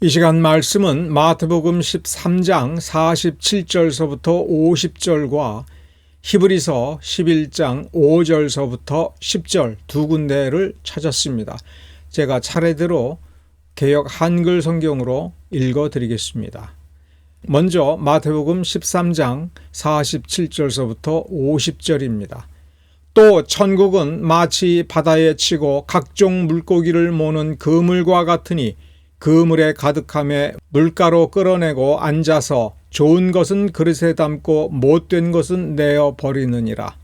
이 시간 말씀은 마태복음 13장 47절서부터 50절과 히브리서 11장 5절서부터 10절 두 군데를 찾았습니다. 제가 차례대로 개역 한글 성경으로 읽어드리겠습니다. 먼저 마태복음 13장 47절서부터 50절입니다. 또 천국은 마치 바다에 치고 각종 물고기를 모는 그물과 같으니 그물에 가득함에 물가로 끌어내고 앉아서 좋은 것은 그릇에 담고 못된 것은 내어 버리느니라.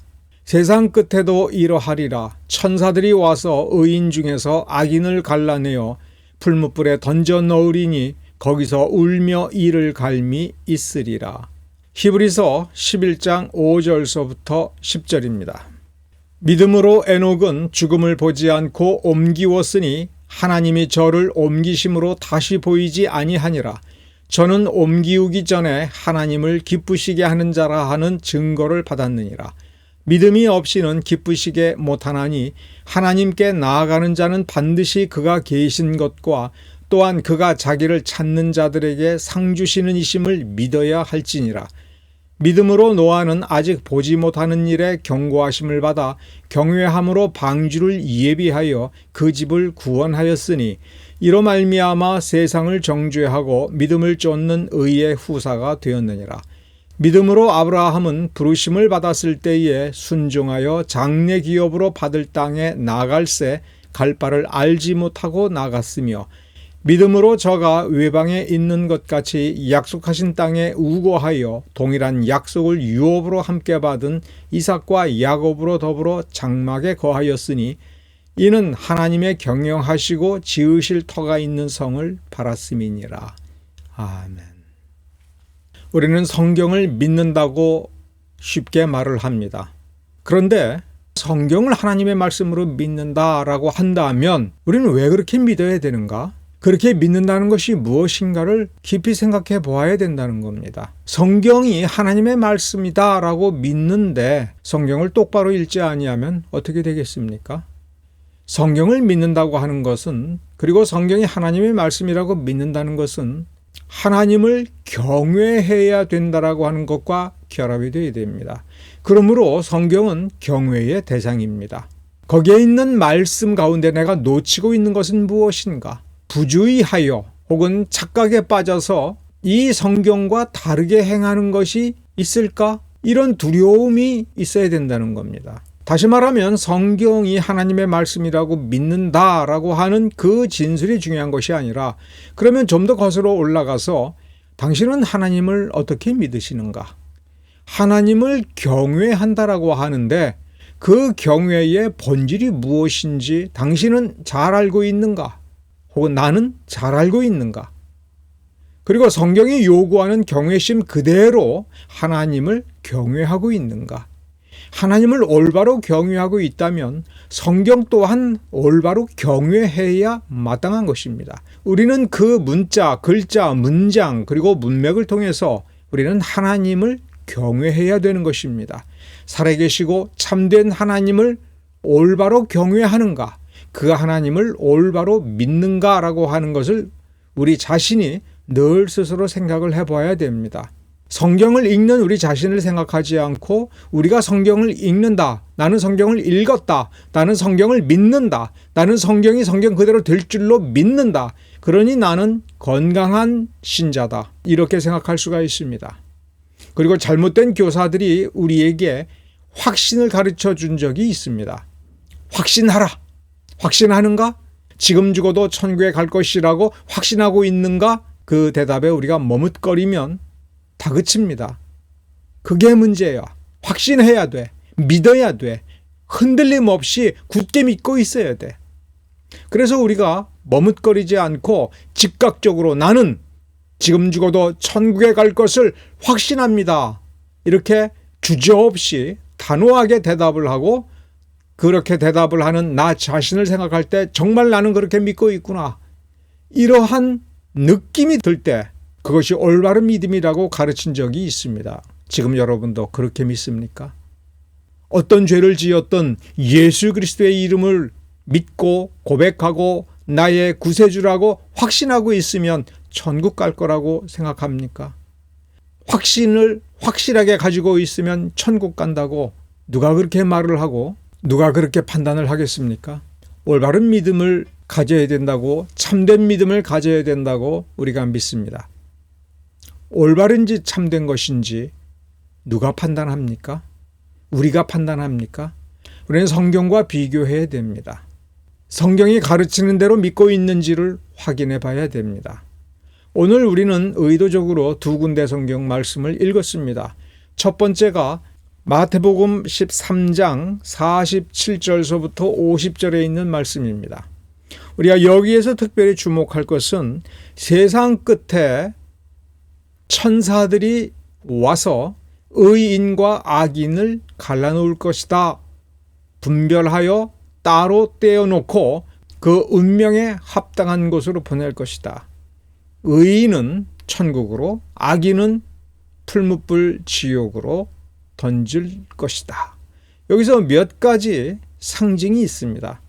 세상 끝에도 이러하리라. 천사들이 와서 의인 중에서 악인을 갈라내어 풀무불에 던져 넣으리니 거기서 울며 이를 갈미 있으리라. 히브리서 11장 5절서부터 10절입니다. 믿음으로 에녹은 죽음을 보지 않고 옮기웠으니 하나님이 저를 옮기심으로 다시 보이지 아니하니라. 저는 옮기우기 전에 하나님을 기쁘시게 하는 자라 하는 증거를 받았느니라. 믿음이 없이는 기쁘시게 못하나니 하나님께 나아가는 자는 반드시 그가 계신 것과 또한 그가 자기를 찾는 자들에게 상 주시는 이심을 믿어야 할지니라. 믿음으로 노아는 아직 보지 못하는 일에 경고하심을 받아 경외함으로 방주를 예비하여 그 집을 구원하였으니 이로 말미암아 세상을 정죄하고 믿음을 쫓는 의의 후사가 되었느니라. 믿음으로 아브라함은 부르심을 받았을 때에 순종하여 장래 기업으로 받을 땅에 나갈새 갈 바를 알지 못하고 나갔으며 믿음으로 저가 외방에 있는 것 같이 약속하신 땅에 우거하여 동일한 약속을 유업으로 함께 받은 이삭과 야곱으로 더불어 장막에 거하였으니 이는 하나님의 경영하시고 지으실 터가 있는 성을 바랐음이니라. 아멘. 우리는 성경을 믿는다고 쉽게 말을 합니다. 그런데 성경을 하나님의 말씀으로 믿는다라고 한다면 우리는 왜 그렇게 믿어야 되는가? 그렇게 믿는다는 것이 무엇인가를 깊이 생각해 보아야 된다는 겁니다. 성경이 하나님의 말씀이다라고 믿는데 성경을 똑바로 읽지 아니하면 어떻게 되겠습니까? 성경을 믿는다고 하는 것은, 그리고 성경이 하나님의 말씀이라고 믿는다는 것은 하나님을 경외해야 된다라고 하는 것과 결합이 되어야 됩니다. 그러므로 성경은 경외의 대상입니다. 거기에 있는 말씀 가운데 내가 놓치고 있는 것은 무엇인가? 부주의하여 혹은 착각에 빠져서 이 성경과 다르게 행하는 것이 있을까? 이런 두려움이 있어야 된다는 겁니다. 다시 말하면 성경이 하나님의 말씀이라고 믿는다라고 하는 그 진술이 중요한 것이 아니라, 그러면 좀 더 거슬러 올라가서 당신은 하나님을 어떻게 믿으시는가? 하나님을 경외한다라고 하는데 그 경외의 본질이 무엇인지 당신은 잘 알고 있는가? 혹은 나는 잘 알고 있는가? 그리고 성경이 요구하는 경외심 그대로 하나님을 경외하고 있는가? 하나님을 올바로 경외하고 있다면 성경 또한 올바로 경외해야 마땅한 것입니다. 우리는 그 문자, 글자, 문장 그리고 문맥을 통해서 우리는 하나님을 경외해야 되는 것입니다. 살아계시고 참된 하나님을 올바로 경외하는가? 그 하나님을 올바로 믿는가라고 하는 것을 우리 자신이 늘 스스로 생각을 해봐야 됩니다. 성경을 읽는 우리 자신을 생각하지 않고 우리가 성경을 읽는다, 나는 성경을 읽었다, 나는 성경을 믿는다, 나는 성경이 성경 그대로 될 줄로 믿는다, 그러니 나는 건강한 신자다, 이렇게 생각할 수가 있습니다. 그리고 잘못된 교사들이 우리에게 확신을 가르쳐 준 적이 있습니다. 확신하라. 확신하는가? 지금 죽어도 천국에 갈 것이라고 확신하고 있는가? 그 대답에 우리가 머뭇거리면 다그칩니다. 그게 문제야. 확신해야 돼. 믿어야 돼. 흔들림 없이 굳게 믿고 있어야 돼. 그래서 우리가 머뭇거리지 않고 즉각적으로 나는 지금 죽어도 천국에 갈 것을 확신합니다. 이렇게 주저없이 단호하게 대답을 하고, 그렇게 대답을 하는 나 자신을 생각할 때 정말 나는 그렇게 믿고 있구나, 이러한 느낌이 들 때 그것이 올바른 믿음이라고 가르친 적이 있습니다. 지금 여러분도 그렇게 믿습니까? 어떤 죄를 지었던 예수 그리스도의 이름을 믿고 고백하고 나의 구세주라고 확신하고 있으면 천국 갈 거라고 생각합니까? 확신을 확실하게 가지고 있으면 천국 간다고 누가 그렇게 말을 하고 누가 그렇게 판단을 하겠습니까? 올바른 믿음을 가져야 된다고, 참된 믿음을 가져야 된다고 우리가 믿습니다. 올바른지 참된 것인지 누가 판단합니까? 우리가 판단합니까? 우리는 성경과 비교해야 됩니다. 성경이 가르치는 대로 믿고 있는지를 확인해 봐야 됩니다. 오늘 우리는 의도적으로 두 군데 성경 말씀을 읽었습니다. 첫 번째가 마태복음 13장 47절서부터 50절에 있는 말씀입니다. 우리가 여기에서 특별히 주목할 것은 세상 끝에 천사들이 와서 의인과 악인을 갈라놓을 것이다. 분별하여 따로 떼어놓고 그 운명에 합당한 곳으로 보낼 것이다. 의인은 천국으로, 악인은 풀무불 지옥으로 던질 것이다. 여기서 몇 가지 상징이 있습니다.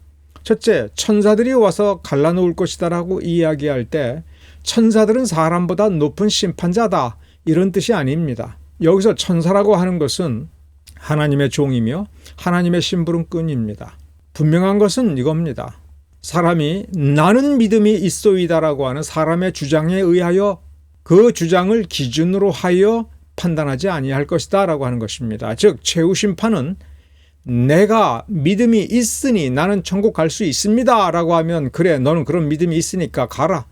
첫째, 천사들이 와서 갈라놓을 것이다 라고 이야기할 때 천사들은 사람보다 높은 심판자다 이런 뜻이 아닙니다. 여기서 천사라고 하는 것은 하나님의 종이며 하나님의 심부름꾼입니다. 분명한 것은 이겁니다. 사람이 나는 믿음이 있소이다라고 하는 사람의 주장에 의하여 그 주장을 기준으로 하여 판단하지 아니할 것이다 라고 하는 것입니다. 즉 최후 심판은 내가 믿음이 있으니 나는 천국 갈 수 있습니다 라고 하면 그래 너는 그런 믿음이 있으니까 가라.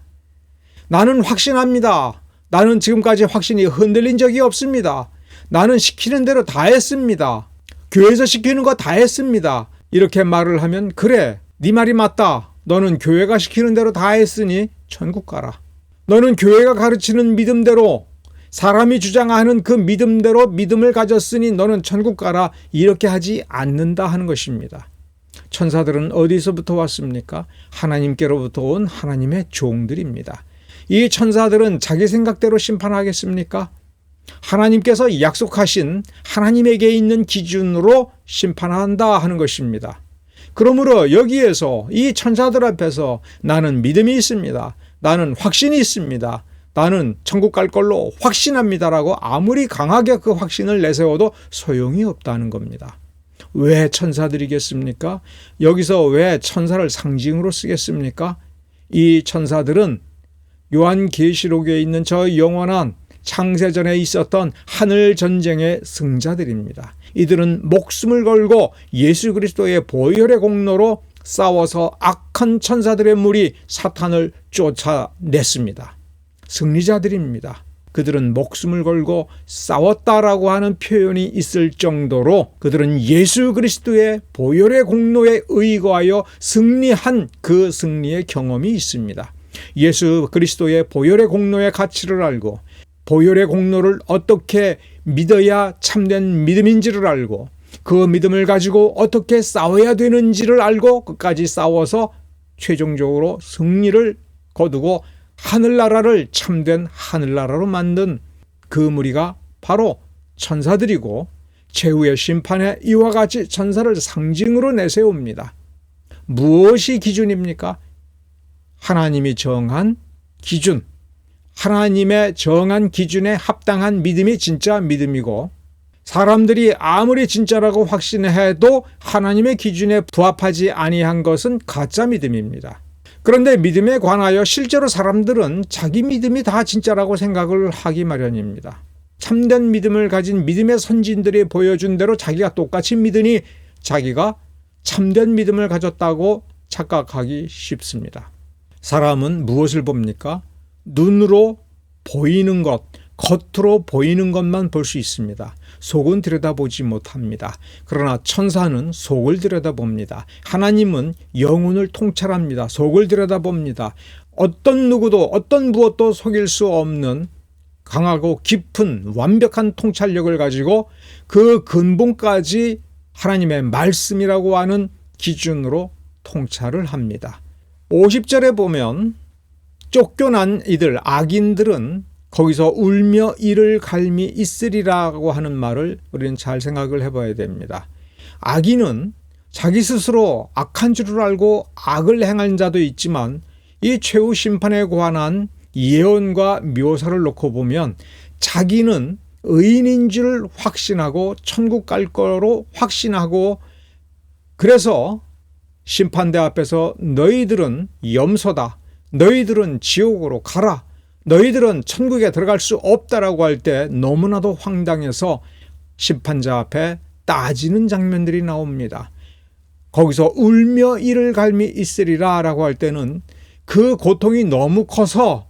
나는 확신합니다. 나는 지금까지 확신이 흔들린 적이 없습니다. 나는 시키는 대로 다 했습니다. 교회에서 시키는 거 다 했습니다. 이렇게 말을 하면 그래 네 말이 맞다. 너는 교회가 시키는 대로 다 했으니 천국 가라. 너는 교회가 가르치는 믿음대로 사람이 주장하는 그 믿음대로 믿음을 가졌으니 너는 천국 가라. 이렇게 하지 않는다 하는 것입니다. 천사들은 어디서부터 왔습니까? 하나님께로부터 온 하나님의 종들입니다. 이 천사들은 자기 생각대로 심판하겠습니까? 하나님께서 약속하신 하나님에게 있는 기준으로 심판한다 하는 것입니다. 그러므로 여기에서 이 천사들 앞에서 나는 믿음이 있습니다. 나는 확신이 있습니다. 나는 천국 갈 걸로 확신합니다라고 아무리 강하게 그 확신을 내세워도 소용이 없다는 겁니다. 왜 천사들이겠습니까? 여기서 왜 천사를 상징으로 쓰겠습니까? 이 천사들은 요한계시록에 있는 저 영원한 창세전에 있었던 하늘 전쟁의 승자들입니다. 이들은 목숨을 걸고 예수 그리스도의 보혈의 공로로 싸워서 악한 천사들의 무리 사탄을 쫓아냈습니다. 승리자들입니다. 그들은 목숨을 걸고 싸웠다라고 하는 표현이 있을 정도로 그들은 예수 그리스도의 보혈의 공로에 의거하여 승리한 그 승리의 경험이 있습니다. 예수 그리스도의 보혈의 공로의 가치를 알고 보혈의 공로를 어떻게 믿어야 참된 믿음인지를 알고 그 믿음을 가지고 어떻게 싸워야 되는지를 알고 끝까지 싸워서 최종적으로 승리를 거두고 하늘나라를 참된 하늘나라로 만든 그 무리가 바로 천사들이고 최후의 심판에 이와 같이 천사를 상징으로 내세웁니다. 무엇이 기준입니까? 하나님이 정한 기준, 하나님의 정한 기준에 합당한 믿음이 진짜 믿음이고 사람들이 아무리 진짜라고 확신해도 하나님의 기준에 부합하지 아니한 것은 가짜 믿음입니다. 그런데 믿음에 관하여 실제로 사람들은 자기 믿음이 다 진짜라고 생각을 하기 마련입니다. 참된 믿음을 가진 믿음의 선진들이 보여준 대로 자기가 똑같이 믿으니 자기가 참된 믿음을 가졌다고 착각하기 쉽습니다. 사람은 무엇을 봅니까? 눈으로 보이는 것, 겉으로 보이는 것만 볼 수 있습니다. 속은 들여다보지 못합니다. 그러나 천사는 속을 들여다봅니다. 하나님은 영혼을 통찰합니다. 속을 들여다봅니다. 어떤 누구도 어떤 무엇도 속일 수 없는 강하고 깊은 완벽한 통찰력을 가지고 그 근본까지 하나님의 말씀이라고 하는 기준으로 통찰을 합니다. 50절에 보면 쫓겨난 이들, 악인들은 거기서 울며 이를 갈미 있으리라고 하는 말을 우리는 잘 생각을 해봐야 됩니다. 악인은 자기 스스로 악한 줄을 알고 악을 행한 자도 있지만 이 최후 심판에 관한 예언과 묘사를 놓고 보면 자기는 의인인 줄 확신하고 천국 갈 거로 확신하고, 그래서 심판대 앞에서 너희들은 염소다, 너희들은 지옥으로 가라, 너희들은 천국에 들어갈 수 없다라고 할 때 너무나도 황당해서 심판자 앞에 따지는 장면들이 나옵니다. 거기서 울며 이를 갈미 있으리라 라고 할 때는 그 고통이 너무 커서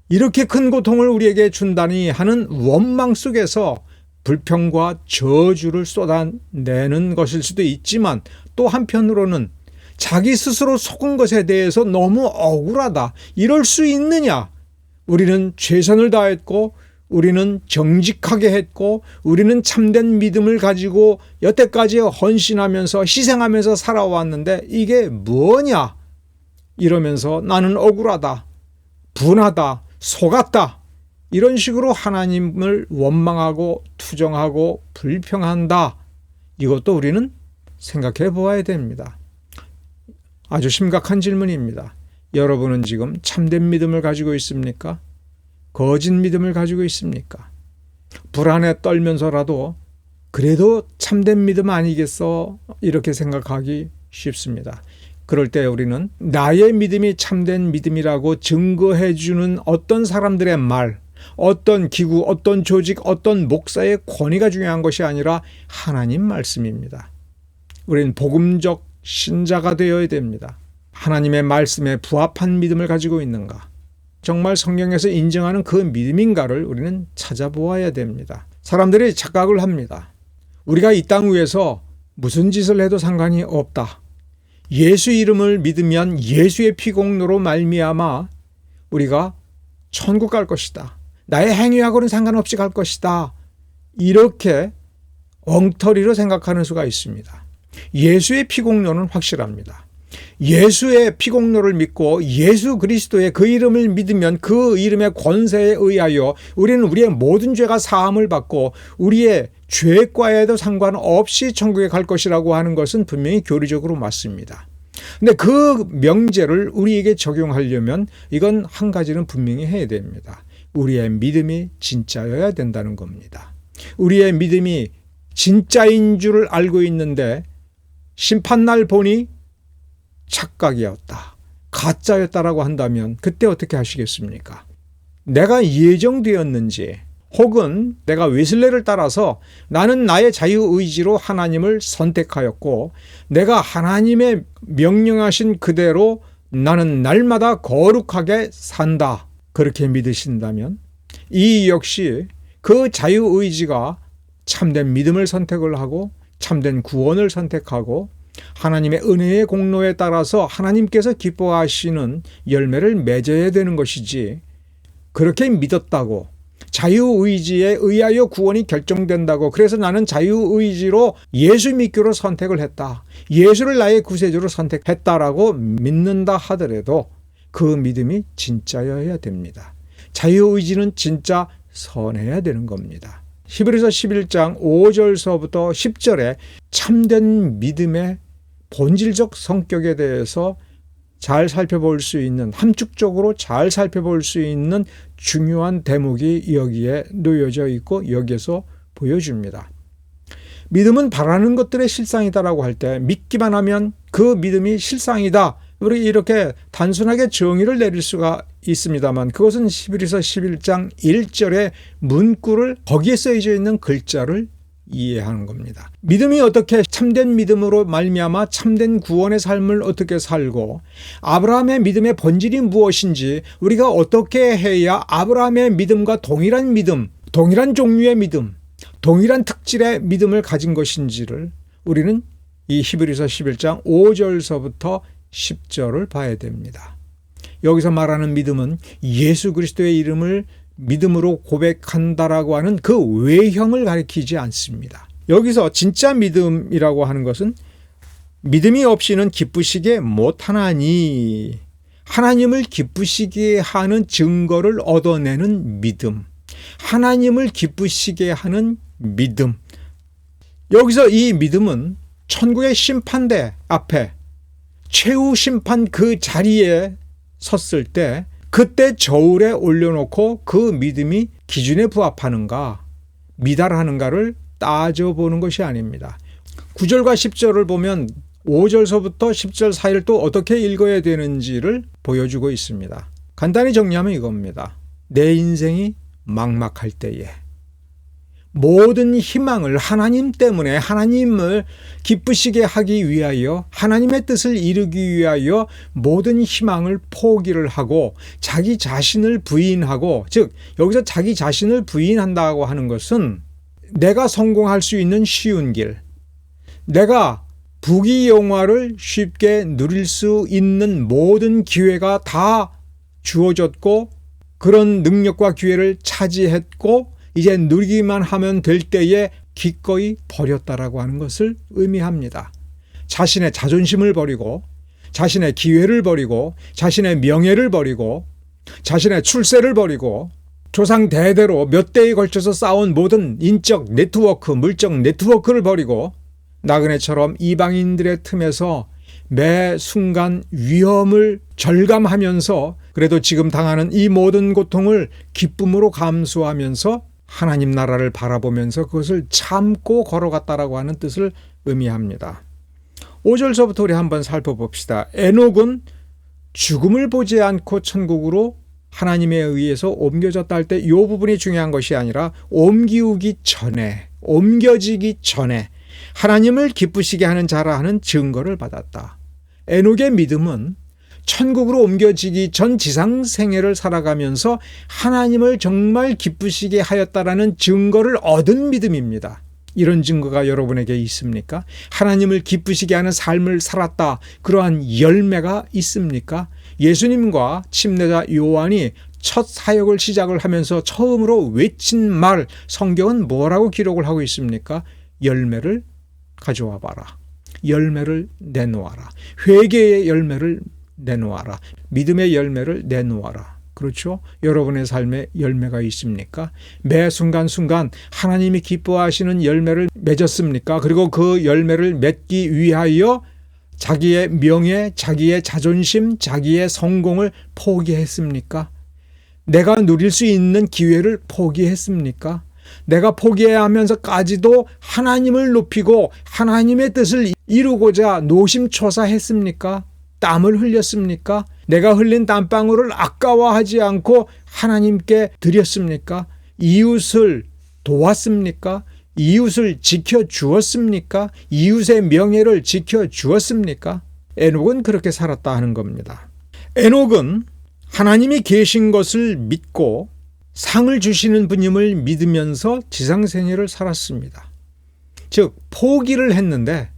이렇게 큰 고통을 우리에게 준다니 하는 원망 속에서 불평과 저주를 쏟아내는 것일 수도 있지만, 또 한편으로는 자기 스스로 속은 것에 대해서 너무 억울하다, 이럴 수 있느냐, 우리는 최선을 다했고 우리는 정직하게 했고 우리는 참된 믿음을 가지고 여태까지 헌신하면서 희생하면서 살아왔는데 이게 뭐냐, 이러면서 나는 억울하다, 분하다, 속았다, 이런 식으로 하나님을 원망하고 투정하고 불평한다. 이것도 우리는 생각해 보아야 됩니다. 아주 심각한 질문입니다. 여러분은 지금 참된 믿음을 가지고 있습니까? 거짓 믿음을 가지고 있습니까? 불안에 떨면서라도 그래도 참된 믿음 아니겠어? 이렇게 생각하기 쉽습니다. 그럴 때 우리는 나의 믿음이 참된 믿음이라고 증거해 주는 어떤 사람들의 말, 어떤 기구, 어떤 조직, 어떤 목사의 권위가 중요한 것이 아니라 하나님 말씀입니다. 우리는 복음적 신자가 되어야 됩니다. 하나님의 말씀에 부합한 믿음을 가지고 있는가? 정말 성경에서 인정하는 그 믿음인가를 우리는 찾아보아야 됩니다. 사람들이 착각을 합니다. 우리가 이 땅 위에서 무슨 짓을 해도 상관이 없다. 예수 이름을 믿으면 예수의 피공로로 말미암아 우리가 천국 갈 것이다. 나의 행위하고는 상관없이 갈 것이다. 이렇게 엉터리로 생각하는 수가 있습니다. 예수의 피공로는 확실합니다. 예수의 피공로를 믿고 예수 그리스도의 그 이름을 믿으면 그 이름의 권세에 의하여 우리는 우리의 모든 죄가 사함을 받고 우리의 죄과에도 상관없이 천국에 갈 것이라고 하는 것은 분명히 교리적으로 맞습니다. 근데 그 명제를 우리에게 적용하려면 이건 한 가지는 분명히 해야 됩니다. 우리의 믿음이 진짜여야 된다는 겁니다. 우리의 믿음이 진짜인 줄 알고 있는데 심판날 보니 착각이었다, 가짜였다라고 한다면 그때 어떻게 하시겠습니까? 내가 예정되었는지 혹은 내가 웨슬레를 따라서 나는 나의 자유의지로 하나님을 선택하였고 내가 하나님의 명령하신 그대로 나는 날마다 거룩하게 산다, 그렇게 믿으신다면 이 역시 그 자유의지가 참된 믿음을 선택을 하고 참된 구원을 선택하고 하나님의 은혜의 공로에 따라서 하나님께서 기뻐하시는 열매를 맺어야 되는 것이지, 그렇게 믿었다고 자유의지에 의하여 구원이 결정된다고 그래서 나는 자유의지로 예수 믿기로 선택을 했다, 예수를 나의 구세주로 선택했다라고 믿는다 하더라도 그 믿음이 진짜여야 됩니다. 자유의지는 진짜 선해야 되는 겁니다. 히브리서 11장 5절서부터 10절에 참된 믿음의 본질적 성격에 대해서 잘 살펴볼 수 있는, 함축적으로 잘 살펴볼 수 있는 중요한 대목이 여기에 놓여져 있고 여기에서 보여줍니다. 믿음은 바라는 것들의 실상이다라고 할 때 믿기만 하면 그 믿음이 실상이다, 우리 이렇게 단순하게 정의를 내릴 수가 있습니다만 그것은 히브리서 11장 1절의 문구를 거기에 쓰여져 있는 글자를 이해하는 겁니다. 믿음이 어떻게 참된 믿음으로 말미암아 참된 구원의 삶을 어떻게 살고 아브라함의 믿음의 본질이 무엇인지 우리가 어떻게 해야 아브라함의 믿음과 동일한 믿음, 동일한 종류의 믿음, 동일한 특질의 믿음을 가진 것인지를 우리는 이 히브리서 11장 5절서부터 10절을 봐야 됩니다. 여기서 말하는 믿음은 예수 그리스도의 이름을 믿음으로 고백한다라고 하는 그 외형을 가리키지 않습니다. 여기서 진짜 믿음이라고 하는 것은 믿음이 없이는 기쁘시게 못하나니, 하나님을 기쁘시게 하는 증거를 얻어내는 믿음, 하나님을 기쁘시게 하는 믿음. 여기서 이 믿음은 천국의 심판대 앞에 최후 심판 그 자리에 섰을 때 그때 저울에 올려놓고 그 믿음이 기준에 부합하는가 미달하는가를 따져보는 것이 아닙니다. 9절과 10절을 보면 5절서부터 10절 사이를 또 어떻게 읽어야 되는지를 보여주고 있습니다. 간단히 정리하면 이겁니다. 내 인생이 막막할 때에 모든 희망을 하나님 때문에 하나님을 기쁘시게 하기 위하여 하나님의 뜻을 이루기 위하여 모든 희망을 포기를 하고 자기 자신을 부인하고, 즉 여기서 자기 자신을 부인한다고 하는 것은 내가 성공할 수 있는 쉬운 길, 내가 부귀영화를 쉽게 누릴 수 있는 모든 기회가 다 주어졌고 그런 능력과 기회를 차지했고 이제 누리기만 하면 될 때에 기꺼이 버렸다라고 하는 것을 의미합니다. 자신의 자존심을 버리고 자신의 기회를 버리고 자신의 명예를 버리고 자신의 출세를 버리고 조상 대대로 몇 대에 걸쳐서 쌓은 모든 인적 네트워크, 물적 네트워크를 버리고 나그네처럼 이방인들의 틈에서 매 순간 위험을 절감하면서 그래도 지금 당하는 이 모든 고통을 기쁨으로 감수하면서 하나님 나라를 바라보면서 그것을 참고 걸어갔다라고 하는 뜻을 의미합니다. 5절서부터 우리 한번 살펴봅시다. 에녹은 죽음을 보지 않고 천국으로 하나님에 의해서 옮겨졌다 할 때 이 부분이 중요한 것이 아니라 옮겨지기 전에 하나님을 기쁘시게 하는 자라 하는 증거를 받았다. 에녹의 믿음은 천국으로 옮겨지기 전 지상 생애를 살아가면서 하나님을 정말 기쁘시게 하였다라는 증거를 얻은 믿음입니다. 이런 증거가 여러분에게 있습니까? 하나님을 기쁘시게 하는 삶을 살았다. 그러한 열매가 있습니까? 예수님과 침례자 요한이 첫 사역을 시작을 하면서 처음으로 외친 말, 성경은 뭐라고 기록을 하고 있습니까? 열매를 가져와 봐라. 열매를 내놓아라. 회개의 열매를 내놓아라. 믿음의 열매를 내놓아라. 그렇죠? 여러분의 삶에 열매가 있습니까? 매 순간순간 하나님이 기뻐하시는 열매를 맺었습니까? 그리고 그 열매를 맺기 위하여 자기의 명예, 자기의 자존심, 자기의 성공을 포기했습니까? 내가 누릴 수 있는 기회를 포기했습니까? 내가 포기해야 하면서까지도 하나님을 높이고 하나님의 뜻을 이루고자 노심초사했습니까? 땀을 흘렸습니까? 내가 흘린 땀방울을 아까워하지 않고 하나님께 드렸습니까? 이웃을 도왔습니까? 이웃을 지켜주었습니까? 이웃의 명예를 지켜주었습니까? 에녹은 그렇게 살았다 하는 겁니다. 에녹은 하나님이 계신 것을 믿고 상을 주시는 분임을 믿으면서 지상생애를 살았습니다. 즉 포기를 했는데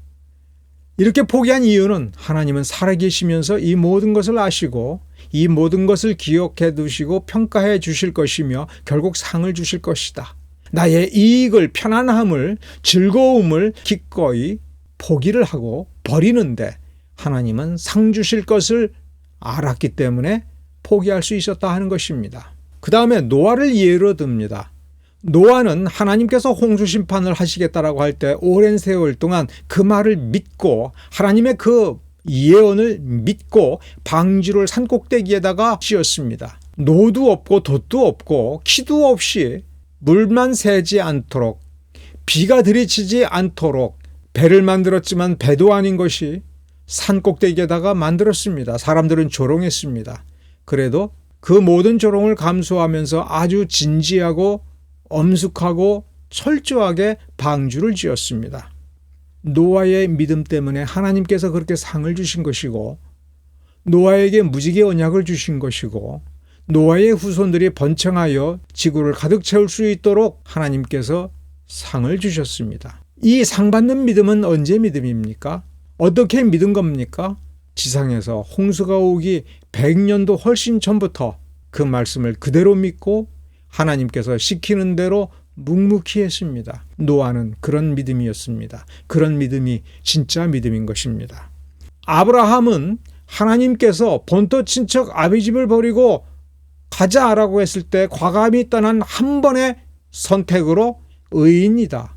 이렇게 포기한 이유는 하나님은 살아계시면서 이 모든 것을 아시고 이 모든 것을 기억해 두시고 평가해 주실 것이며 결국 상을 주실 것이다. 나의 이익을, 편안함을, 즐거움을 기꺼이 포기를 하고 버리는데 하나님은 상 주실 것을 알았기 때문에 포기할 수 있었다 하는 것입니다. 그 다음에 노아를 예로 듭니다. 노아는 하나님께서 홍수 심판을 하시겠다라고 할 때 오랜 세월 동안 그 말을 믿고 하나님의 그 예언을 믿고 방주를 산꼭대기에다가 씌웠습니다. 노도 없고 돛도 없고 키도 없이 물만 새지 않도록 비가 들이치지 않도록 배를 만들었지만 배도 아닌 것이 산꼭대기에다가 만들었습니다. 사람들은 조롱했습니다. 그래도 그 모든 조롱을 감수하면서 아주 진지하고 엄숙하고 철저하게 방주를 지었습니다. 노아의 믿음 때문에 하나님께서 그렇게 상을 주신 것이고 노아에게 무지개 언약을 주신 것이고 노아의 후손들이 번창하여 지구를 가득 채울 수 있도록 하나님께서 상을 주셨습니다. 이 상 받는 믿음은 언제 믿음입니까? 어떻게 믿은 겁니까? 지상에서 홍수가 오기 100년도 훨씬 전부터 그 말씀을 그대로 믿고 하나님께서 시키는 대로 묵묵히 했습니다. 노아는 그런 믿음이었습니다. 그런 믿음이 진짜 믿음인 것입니다. 아브라함은 하나님께서 본토 친척 아비집을 버리고 가자라고 했을 때 과감히 떠난 한 번의 선택으로 의인이다,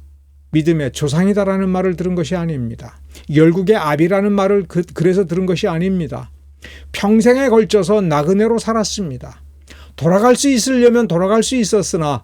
믿음의 조상이다라는 말을 들은 것이 아닙니다. 열국의 아비라는 말을 그래서 들은 것이 아닙니다. 평생에 걸쳐서 나그네로 살았습니다. 돌아갈 수 있으려면 돌아갈 수 있었으나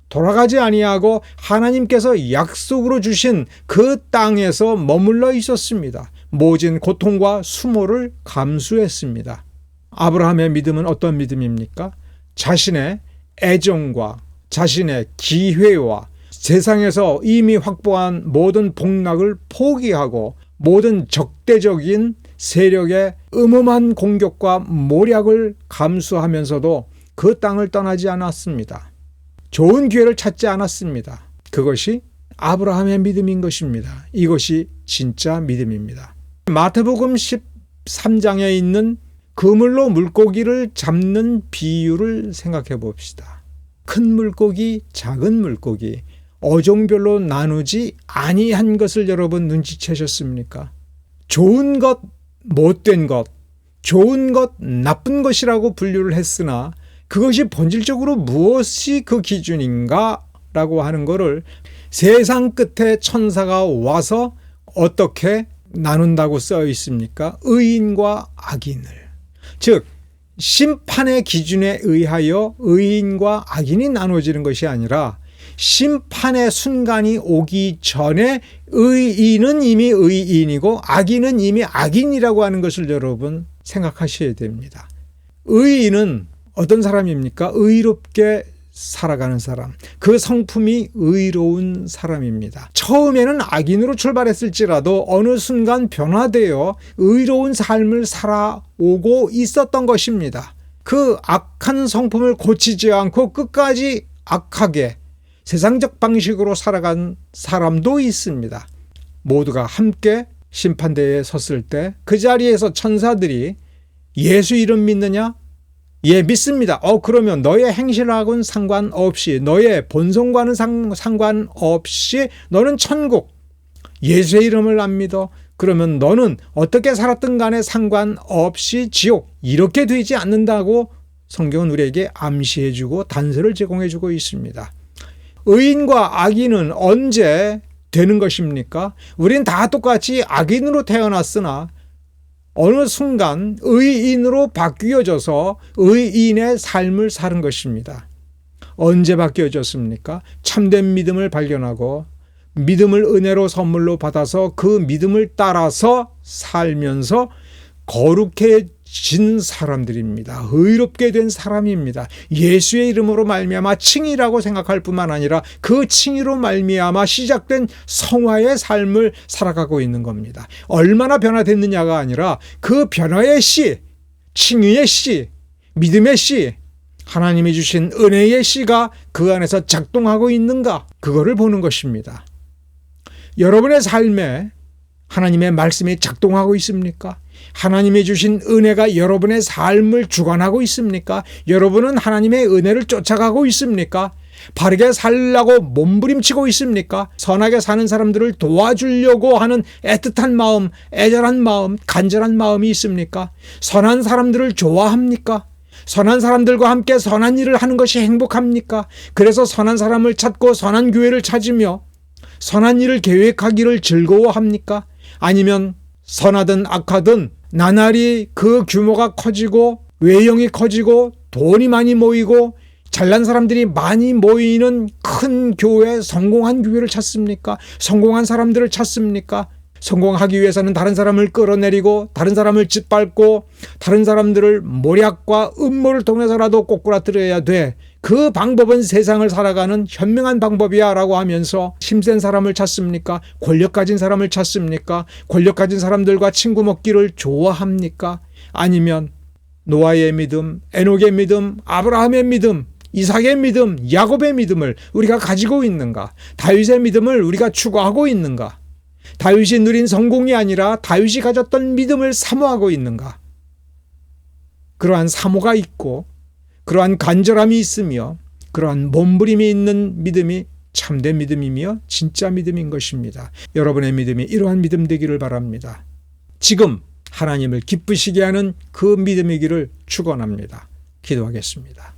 돌아가지 아니하고 하나님께서 약속으로 주신 그 땅에서 머물러 있었습니다. 모진 고통과 수모를 감수했습니다. 아브라함의 믿음은 어떤 믿음입니까? 자신의 애정과 자신의 기회와 세상에서 이미 확보한 모든 복락을 포기하고 모든 적대적인 세력의 음험한 공격과 모략을 감수하면서도 그 땅을 떠나지 않았습니다. 좋은 기회를 찾지 않았습니다. 그것이 아브라함의 믿음인 것입니다. 이것이 진짜 믿음입니다. 마태복음 13장에 있는 그물로 물고기를 잡는 비유를 생각해 봅시다. 큰 물고기, 작은 물고기, 어종별로 나누지 아니한 것을 여러분 눈치채셨습니까? 좋은 것, 못된 것, 좋은 것, 나쁜 것이라고 분류를 했으나 그것이 본질적으로 무엇이 그 기준인가? 라고 하는 것을 세상 끝에 천사가 와서 어떻게 나눈다고 써 있습니까? 의인과 악인을. 즉 심판의 기준에 의하여 의인과 악인이 나눠지는 것이 아니라 심판의 순간이 오기 전에 의인은 이미 의인이고 악인은 이미 악인이라고 하는 것을 여러분 생각하셔야 됩니다. 의인은 어떤 사람입니까? 의롭게 살아가는 사람. 그 성품이 의로운 사람입니다. 처음에는 악인으로 출발했을지라도 어느 순간 변화되어 의로운 삶을 살아오고 있었던 것입니다. 그 악한 성품을 고치지 않고 끝까지 악하게 세상적 방식으로 살아간 사람도 있습니다. 모두가 함께 심판대에 섰을 때 그 자리에서 천사들이 예수 이름 믿느냐? 예, 믿습니다. 그러면 너의 행실하고는 상관없이, 너의 본성과는 상관없이 너는 천국, 예수의 이름을 안 믿어? 그러면 너는 어떻게 살았든 간에 상관없이 지옥, 이렇게 되지 않는다고 성경은 우리에게 암시해주고 단서를 제공해주고 있습니다. 의인과 악인은 언제 되는 것입니까? 우리는 다 똑같이 악인으로 태어났으나 어느 순간 의인으로 바뀌어져서 의인의 삶을 사는 것입니다. 언제 바뀌어졌습니까? 참된 믿음을 발견하고 믿음을 은혜로 선물로 받아서 그 믿음을 따라서 살면서 거룩해진 사람들입니다. 의롭게 된 사람입니다. 예수의 이름으로 말미암아 칭의라고 생각할 뿐만 아니라 그 칭의로 말미암아 시작된 성화의 삶을 살아가고 있는 겁니다. 얼마나 변화됐느냐가 아니라 그 변화의 씨, 칭의의 씨, 믿음의 씨, 하나님이 주신 은혜의 씨가 그 안에서 작동하고 있는가? 그거를 보는 것입니다. 여러분의 삶에 하나님의 말씀이 작동하고 있습니까? 하나님이 주신 은혜가 여러분의 삶을 주관하고 있습니까? 여러분은 하나님의 은혜를 쫓아가고 있습니까? 바르게 살려고 몸부림치고 있습니까? 선하게 사는 사람들을 도와주려고 하는 애틋한 마음, 애절한 마음, 간절한 마음이 있습니까? 선한 사람들을 좋아합니까? 선한 사람들과 함께 선한 일을 하는 것이 행복합니까? 그래서 선한 사람을 찾고 선한 교회를 찾으며 선한 일을 계획하기를 즐거워합니까? 아니면 선하든 악하든 나날이 그 규모가 커지고 외형이 커지고 돈이 많이 모이고 잘난 사람들이 많이 모이는 큰 교회, 성공한 교회를 찾습니까? 성공한 사람들을 찾습니까? 성공하기 위해서는 다른 사람을 끌어내리고 다른 사람을 짓밟고 다른 사람들을 모략과 음모를 통해서라도 꼬꾸라뜨려야 돼. 그 방법은 세상을 살아가는 현명한 방법이야 라고 하면서 힘센 사람을 찾습니까? 권력 가진 사람을 찾습니까? 권력 가진 사람들과 친구 먹기를 좋아합니까? 아니면 노아의 믿음, 에녹의 믿음, 아브라함의 믿음, 이삭의 믿음, 야곱의 믿음을 우리가 가지고 있는가? 다윗의 믿음을 우리가 추구하고 있는가? 다윗이 누린 성공이 아니라 다윗이 가졌던 믿음을 사모하고 있는가? 그러한 사모가 있고 그러한 간절함이 있으며 그러한 몸부림이 있는 믿음이 참된 믿음이며 진짜 믿음인 것입니다. 여러분의 믿음이 이러한 믿음 되기를 바랍니다. 지금 하나님을 기쁘시게 하는 그 믿음이기를 축원합니다. 기도하겠습니다.